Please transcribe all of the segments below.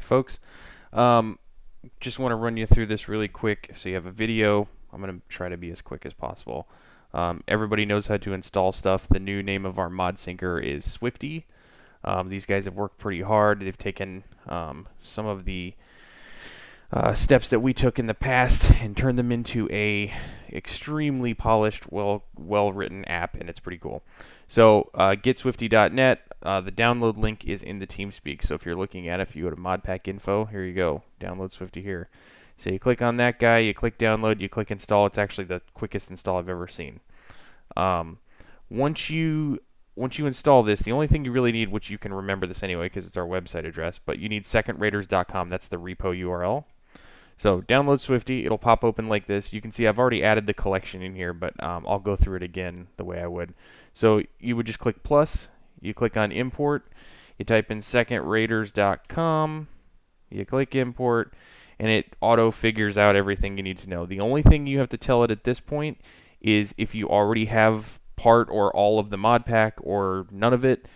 folks. Just want to run you through this really quick so you have a video. I'm going to try to be as quick as possible. Everybody knows how to install stuff. The new name of our mod syncer is Swifty. These guys have worked pretty hard. They've taken some of the steps that we took in the past and turned them into a extremely polished, well-written app, and it's pretty cool. So getswifty.net. The download link is in the TeamSpeak. So if you're looking at it, if you go to modpack info, here you go. Download Swifty here. So you click on that guy, you click download, you click install. It's actually the quickest install I've ever seen. Once you install this, the only thing you really need, which you can remember this anyway because it's our website address, but you need secondraters.com. That's the repo URL. So download Swifty. It'll pop open like this. You can see I've already added the collection in here, but I'll go through it again the way I would. So you would just click plus. You click on import. You type in secondraters.com. You click import, and it auto figures out everything you need to know. The only thing you have to tell it at this point is if you already have part or all of the mod pack or none of it,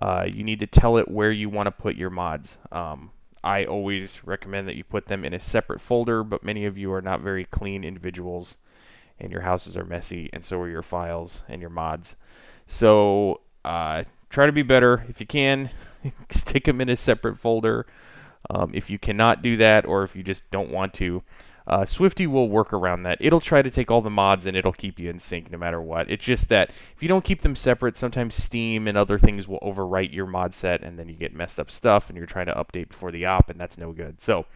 you need to tell it where you want to put your mods. I always recommend that you put them in a separate folder, but many of you are not very clean individuals and your houses are messy, and so are your files and your mods. So try to be better if you can. Stick them in a separate folder. If you cannot do that, or if you just don't want to, Swifty will work around that. It'll try to take all the mods and it'll keep you in sync no matter what. It's just that if you don't keep them separate, sometimes Steam and other things will overwrite your mod set, and then you get messed up stuff and you're trying to update before the op, and that's no good. So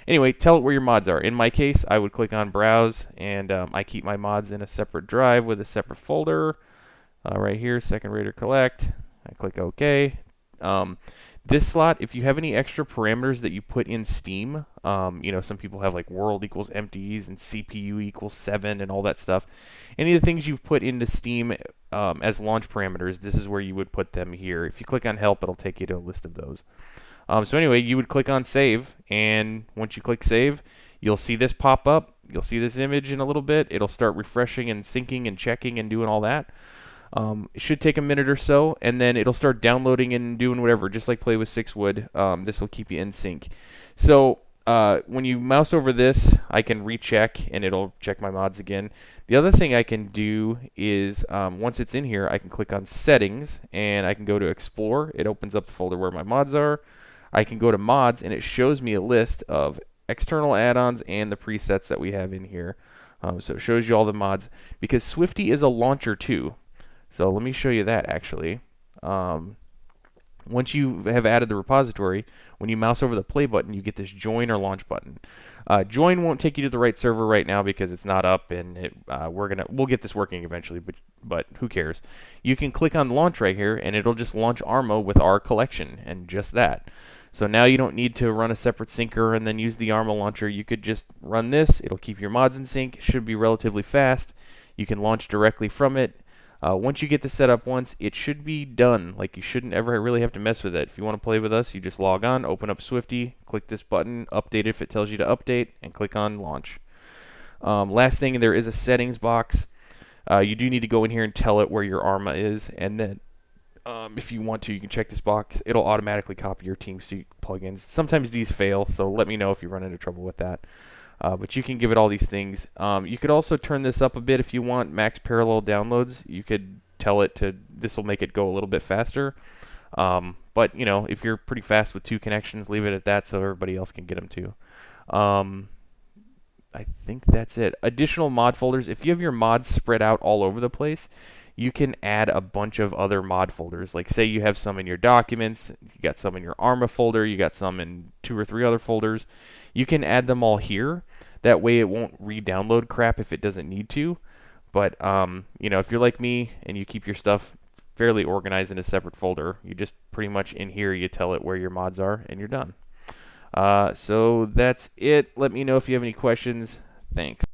anyway, tell it where your mods are. In my case, I would click on browse, and I keep my mods in a separate drive with a separate folder. Right here, second rater collect. I click OK. This slot, if you have any extra parameters that you put in Steam, some people have like world equals empties and CPU equals 7 and all that stuff. Any of the things you've put into Steam as launch parameters, this is where you would put them here. If you click on help, it'll take you to a list of those. So anyway, you would click on save, and once you click save, you'll see this pop up. You'll see this image in a little bit. It'll start refreshing and syncing and checking and doing all that. It should take a minute or so, and then it'll start downloading and doing whatever, just like Play with 6 would. This will keep you in sync. So when you mouse over this, I can recheck, and it'll check my mods again. The other thing I can do is, once it's in here, I can click on Settings, and I can go to Explore. It opens up the folder where my mods are. I can go to Mods, and it shows me a list of external add-ons and the presets that we have in here. So it shows you all the mods, because Swifty is a launcher too. So let me show you that actually. Once you have added the repository, when you mouse over the play button, you get this join or launch button. Join won't take you to the right server right now because it's not up, and we'll get this working eventually, but who cares? You can click on launch right here, and it'll just launch Arma with our collection, and just that. So now you don't need to run a separate syncer and then use the Arma launcher. You could just run this. It'll keep your mods in sync. It should be relatively fast. You can launch directly from it. Once you get this set up once, it should be done. Like, you shouldn't ever really have to mess with it. If you want to play with us, you just log on, open up Swifty, click this button, update if it tells you to update, and click on launch. Last thing, there is a settings box. You do need to go in here and tell it where your Arma is, and then if you want to, you can check this box. It'll automatically copy your TeamSpeak plugins. Sometimes these fail, so let me know if you run into trouble with that. But you can give it all these things. You could also turn this up a bit if you want max parallel downloads. You could tell it to, this will make it go a little bit faster. But if you're pretty fast with 2 connections, leave it at that so everybody else can get them too. I think that's it. Additional mod folders. If you have your mods spread out all over the place, you can add a bunch of other mod folders. Like, say you have some in your documents, you got some in your Arma folder, you got some in 2 or 3 other folders. You can add them all here. That way it won't re-download crap if it doesn't need to. But if you're like me and you keep your stuff fairly organized in a separate folder, you just pretty much in here you tell it where your mods are and you're done. So that's it. Let me know if you have any questions. Thanks.